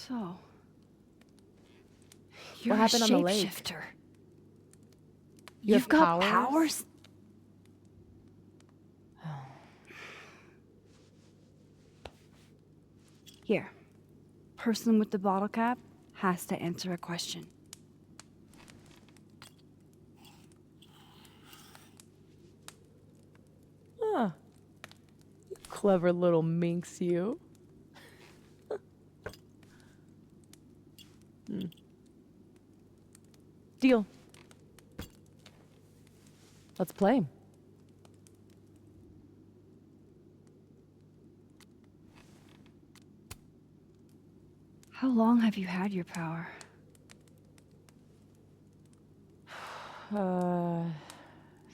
So, you're What happened a on the lake? shapeshifter. You You've have got powers? Here. Person with the bottle cap has to answer a question. Huh. Clever little minx, you. Deal. Let's play. How long have you had your power?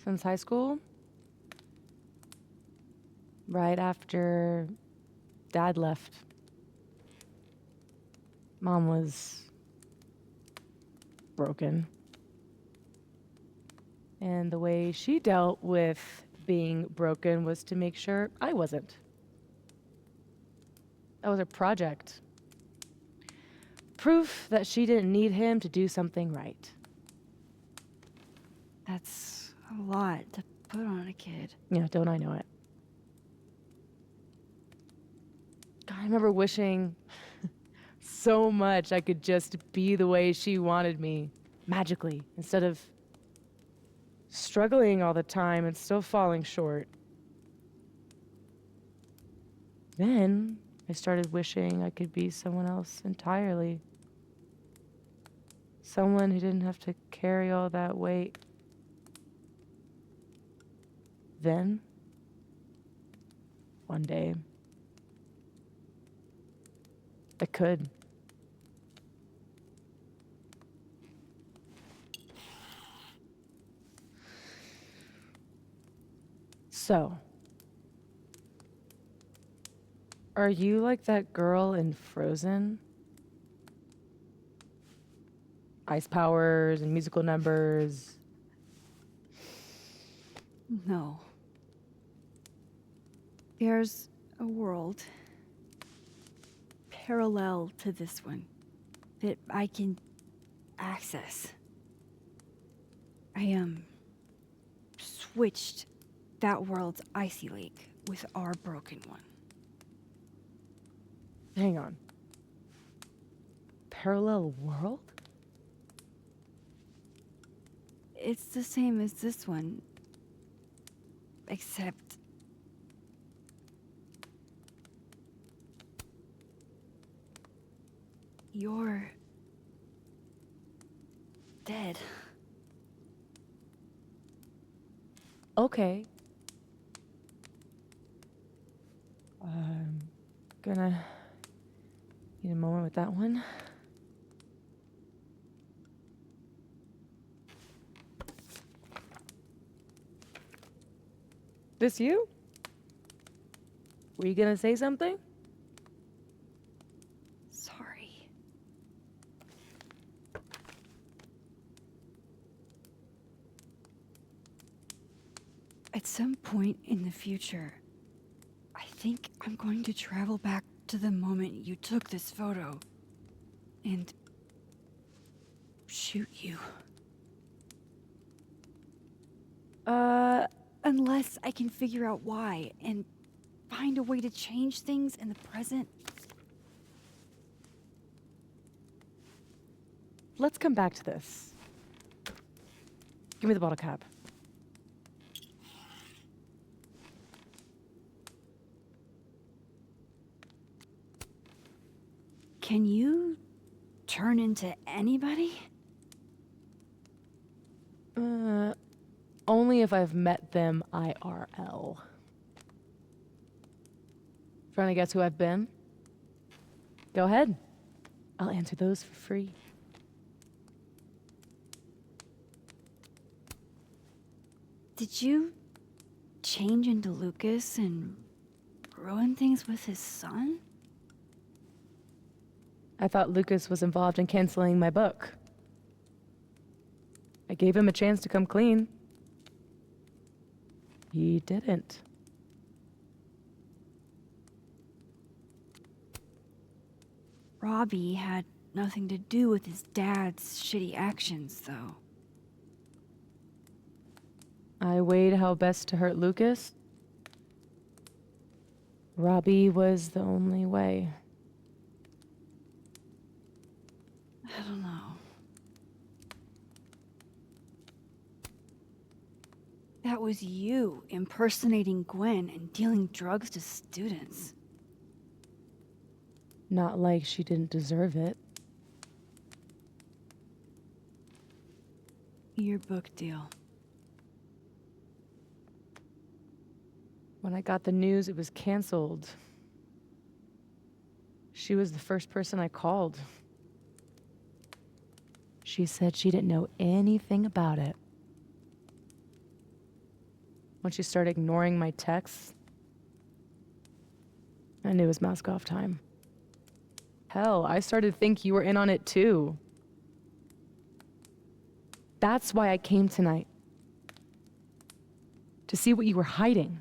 Since high school? Right after Dad left. Mom was broken. And the way she dealt with being broken was to make sure I wasn't. That was her project. Proof that she didn't need him to do something right. That's a lot to put on a kid. Yeah, don't I know it? God, I remember wishing so much I could just be the way she wanted me, magically, instead of struggling all the time and still falling short. Then I started wishing I could be someone else entirely. Someone who didn't have to carry all that weight. Then, one day, I could. So, are you like that girl in Frozen? Ice powers and musical numbers. No. There's a world parallel to this one that I can access. I switched that world's icy lake with our broken one. Hang on. Parallel world? It's the same as this one, except you're dead. Okay. Gonna need a moment with that one. This you? Were you gonna say something? Sorry. At some point in the future, I think I'm going to travel back to the moment you took this photo and shoot you. Unless I can figure out why and find a way to change things in the present. Let's come back to this. Give me the bottle cap. Can you turn into anybody? Only if I've met them IRL. Trying to guess who I've been? Go ahead. I'll answer those for free. Did you change into Lucas and ruin things with his son? I thought Lucas was involved in canceling my book. I gave him a chance to come clean. He didn't. Robbie had nothing to do with his dad's shitty actions, though. I weighed how best to hurt Lucas. Robbie was the only way. I don't know. That was you impersonating Gwen and dealing drugs to students. Not like she didn't deserve it. Your book deal. When I got the news it was canceled, she was the first person I called. She said she didn't know anything about it. When she started ignoring my texts, I knew it was mask off time. Hell, I started to think you were in on it too. That's why I came tonight. To see what you were hiding.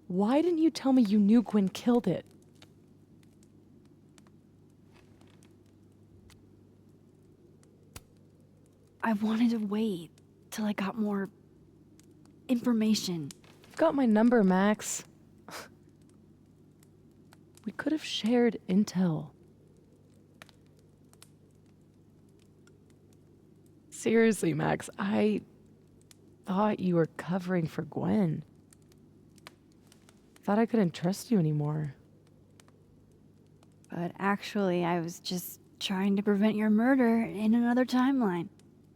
Why didn't you tell me you knew Gwen killed it? I wanted to wait till I got more information. You've got my number, Max. We could have shared intel. Seriously, Max, I thought you were covering for Gwen. Thought I couldn't trust you anymore. But actually, I was just trying to prevent your murder in another timeline.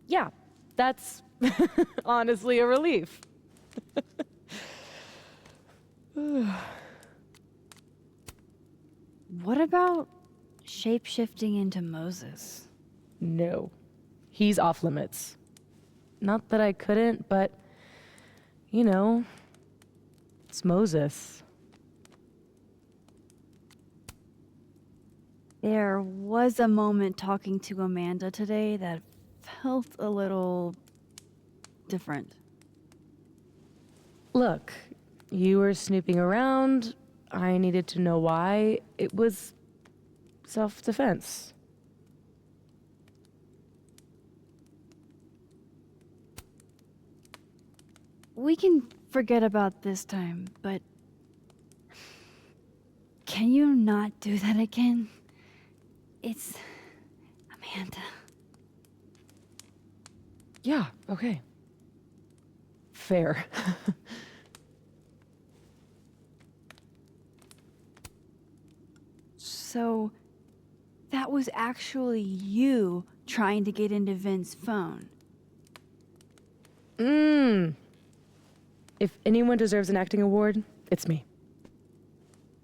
Yeah, that's honestly a relief. What about shape-shifting into Moses? No, he's off limits. Not that I couldn't, but, you know, it's Moses. There was a moment talking to Amanda today that felt a little different. Look, you were snooping around. I needed to know why. It was self-defense. We can forget about this time, but can you not do that again? It's Amanda. Yeah, okay. Fair. So, that was actually you trying to get into Vin's phone. If anyone deserves an acting award, it's me.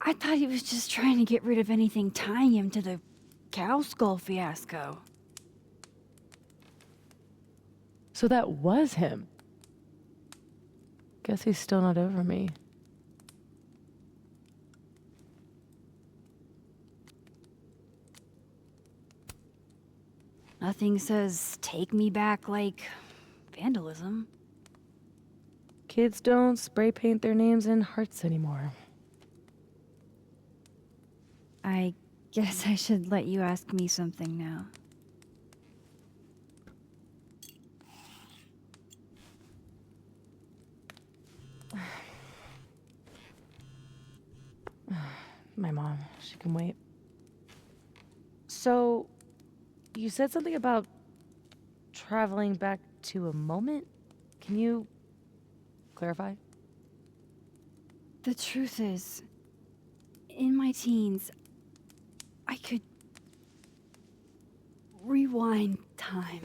I thought he was just trying to get rid of anything tying him to the cow skull fiasco. So that was him. Guess he's still not over me. Nothing says take me back like vandalism. Kids don't spray paint their names in hearts anymore. I guess I should let you ask me something now. My mom, she can wait. So, you said something about traveling back to a moment? Can you clarify? The truth is, in my teens, I could rewind time.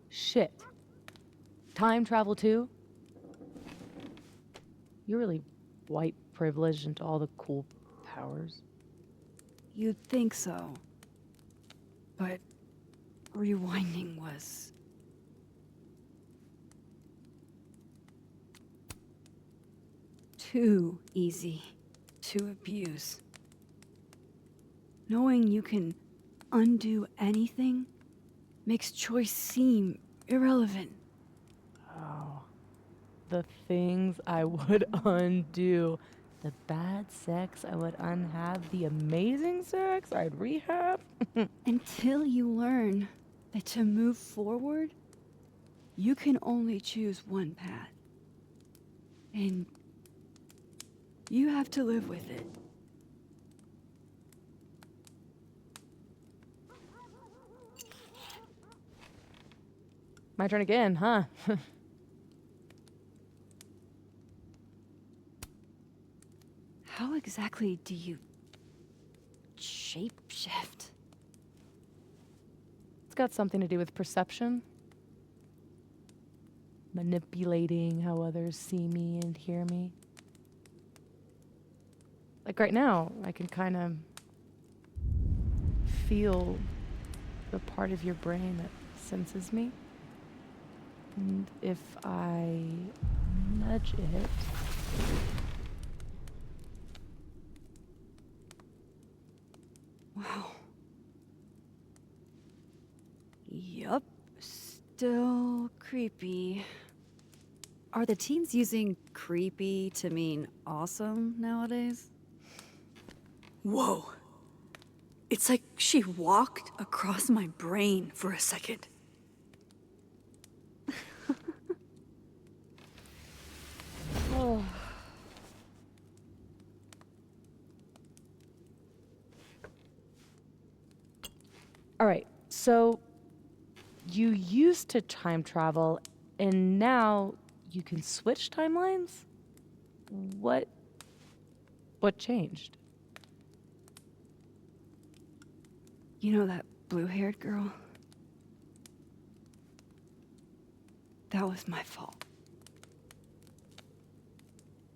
Shit. Time travel too? You're really white privileged into all the cool powers. You'd think so. But rewinding was too easy to abuse. Knowing you can undo anything makes choice seem irrelevant. Oh. The things I would undo. The bad sex I would unhab. The amazing sex I'd rehab. Until you learn that to move forward, you can only choose one path. And you have to live with it. My turn again, huh? How exactly do you shapeshift? It's got something to do with perception. Manipulating how others see me and hear me. Like right now, I can kind of feel the part of your brain that senses me. And if I nudge it, Wow. Yup. Still creepy. Are the teens using creepy to mean awesome nowadays? Whoa. It's like she walked across my brain for a second. oh. All right, so you used to time travel, and now you can switch timelines? What changed? You know that blue-haired girl? That was my fault.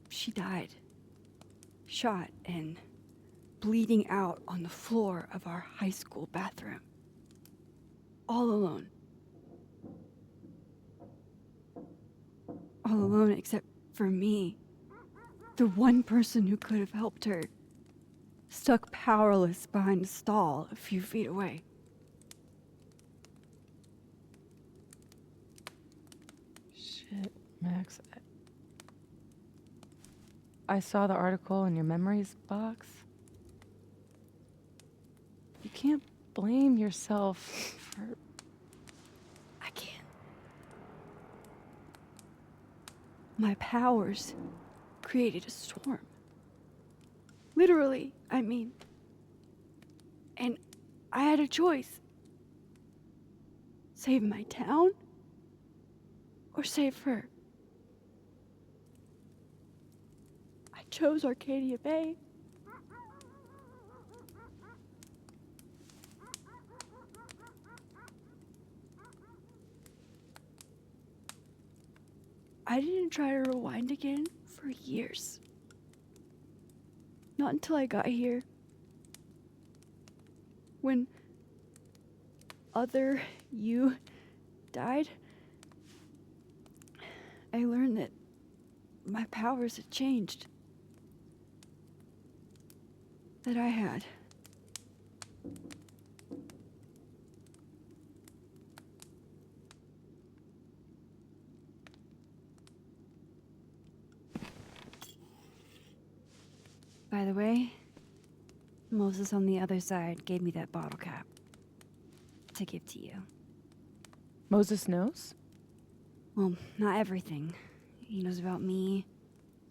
She died. Shot and bleeding out on the floor of our high school bathroom. All alone. All alone except for me. The one person who could have helped her. Stuck powerless behind a stall a few feet away. Shit, Max. I saw the article in your memories box. You can't blame yourself for... I can't. My powers created a storm. Literally, I mean. And I had a choice. Save my town or save her. I chose Arcadia Bay. I didn't try to rewind again for years. Not until I got here. When other you died, I learned that my powers had changed. That I had. By the way, Moses on the other side gave me that bottle cap to give to you. Moses knows? Well, not everything. He knows about me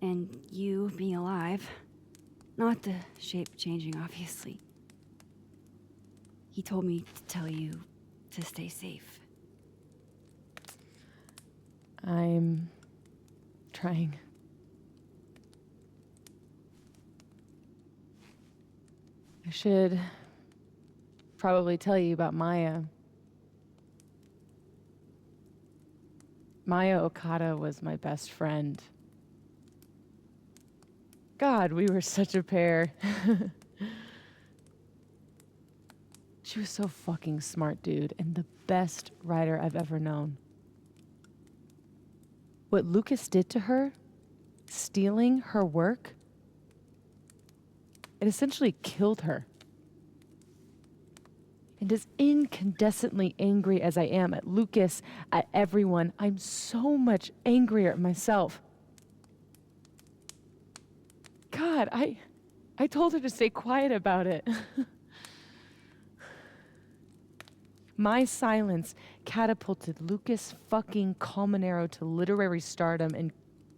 and you being alive. Not the shape changing, obviously. He told me to tell you to stay safe. I'm trying. I should probably tell you about Maya. Maya Okada was my best friend. God, we were such a pair. She was so fucking smart, dude, and the best writer I've ever known. What Lucas did to her, stealing her work, it essentially killed her. And as incandescently angry as I am at Lucas, at everyone, I'm so much angrier at myself. God, I told her to stay quiet about it. My silence catapulted Lucas fucking Colmenero to literary stardom and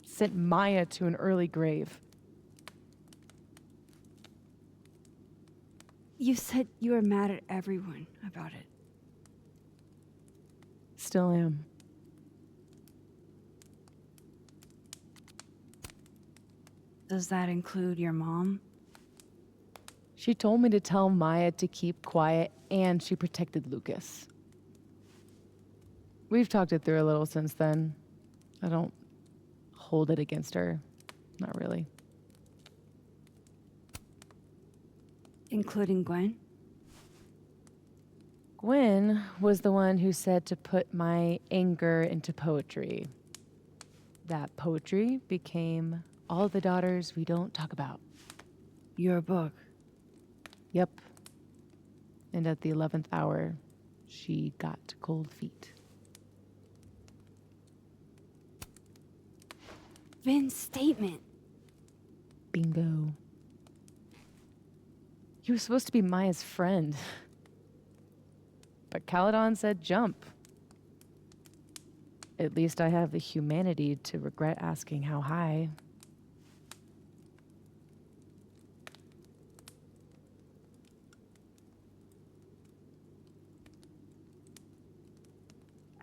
sent Maya to an early grave. You said you were mad at everyone about it. Still am. Does that include your mom? She told me to tell Maya to keep quiet, and she protected Lucas. We've talked it through a little since then. I don't hold it against her. Not really. Including Gwen? Gwen was the one who said to put my anger into poetry. That poetry became All the Daughters We Don't Talk About. Your book. Yep. And at the 11th hour, she got cold feet. Vin's statement. Bingo. You were supposed to be Maya's friend. But Caledon said jump. At least I have the humanity to regret asking how high.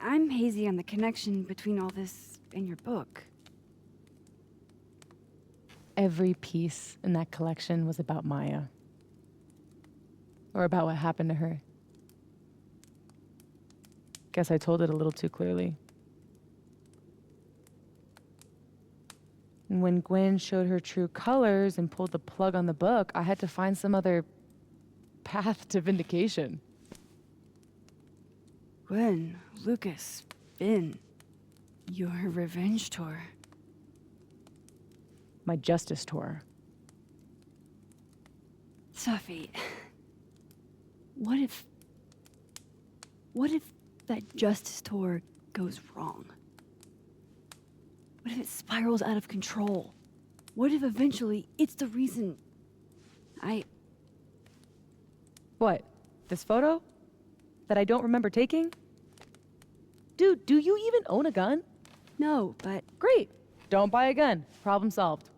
I'm hazy on the connection between all this and your book. Every piece in that collection was about Maya. Or about what happened to her. Guess I told it a little too clearly. And when Gwen showed her true colors and pulled the plug on the book, I had to find some other path to vindication. Gwen, Lucas, Vin. Your revenge tour. My justice tour. Safi, what if that justice tour goes wrong? What if it spirals out of control? What if eventually it's the reason What? This photo? That I don't remember taking? Dude, do you even own a gun? No, but Great. Don't buy a gun. Problem solved.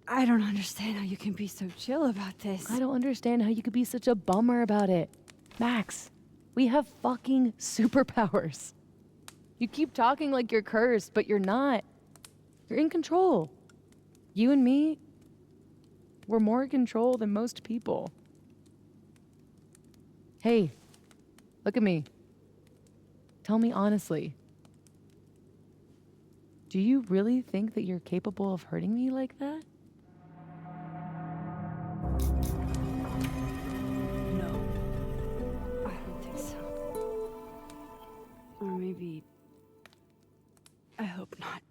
I don't understand how you can be so chill about this. I don't understand how you could be such a bummer about it. Max, we have fucking superpowers. You keep talking like you're cursed, but you're not. You're in control. You and me, we're more in control than most people. Hey, look at me. Tell me honestly. Do you really think that you're capable of hurting me like that? No. I don't think so. Or maybe... I hope not.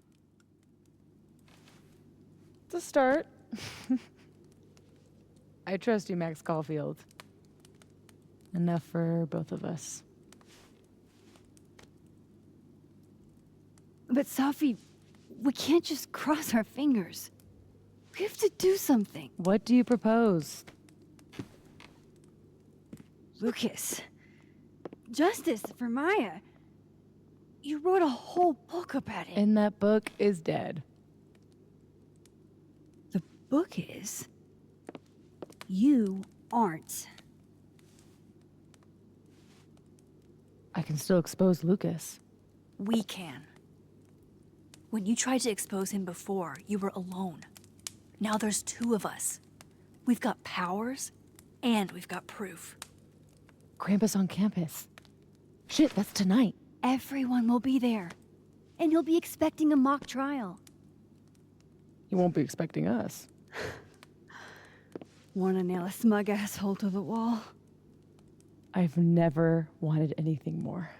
To start. I trust you, Max Caulfield. Enough for both of us. But Safi, we can't just cross our fingers. We have to do something. What do you propose? Lucas. Justice for Maya. You wrote a whole book about it. And that book is dead. The book is... You aren't. I can still expose Lucas. We can. When you tried to expose him before, you were alone. Now there's two of us. We've got powers, and we've got proof. Krampus on campus. Shit, that's tonight. Everyone will be there. And you'll be expecting a mock trial. You won't be expecting us. Want to nail a smug asshole to the wall? I've never wanted anything more.